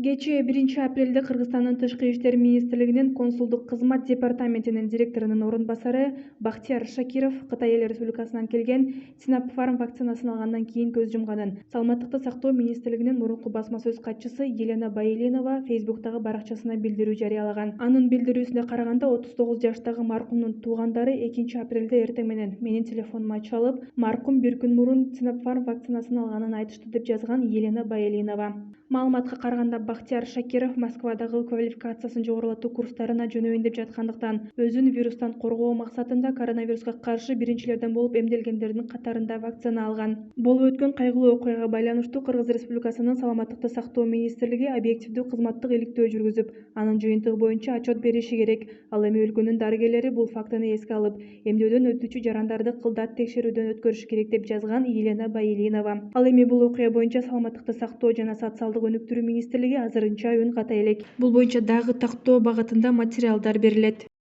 Кечээ 1-апрелде Кыргызстандын Тышкы иштер министрлигинин консулдук кызмат департаментинин директорунун орун басары Бахтияр Шакиров Кытай Эл Республикасынан келген Sinopharm вакцинасын алгандан кийин көз жумганын Саламаттыкты сактоо министрлигинин мурунку басма сөз катчысы Елена Байилинова Фейсбуктагы баракчасына билдирүү жарыялаган. Анын билдирүүсүнө караганда 39 жаштагы маркумдун туугандары 2-апрелде эртең менен менин телефонума чалып, маркум бир күн мурун Sinopharm вакцинасын алганын айтышты деп жазган Елена Байилинова. Маалыматка караганда Бахтияр Шакиров Москвадагы квалификациясын жогорулатуу курстарына жөнөйүн деп жаткандыктан өзүн вирустан коргоо максатында коронавируска каршы биринчилерден болуп эмделгендердин катарында вакцина алган. Болуп өткөн кайгылуу окуяга байланыштуу Кыргыз Республикасынын Саламаттыкты сактоо министрлиги объективдүү кызматтык иликтөө жүргүзүп, анын жыйынтыгы боюнча отчет бериши керек. Ал эми өлкөнүн дарыгерлери бул фактыны эске алып, эмдөөдөн өтүүчү жарандарды кылдат текшерүүдөн өткөрүш керек деп жазган Елена Байилинова. Ал эми бул окуя боюнча Саламаттыкты сактоо жана социалдык өнүктүрүү министрлиги азырынча үн ката элек. Бул боюнча дагы тактоо багытында материалдар берилет.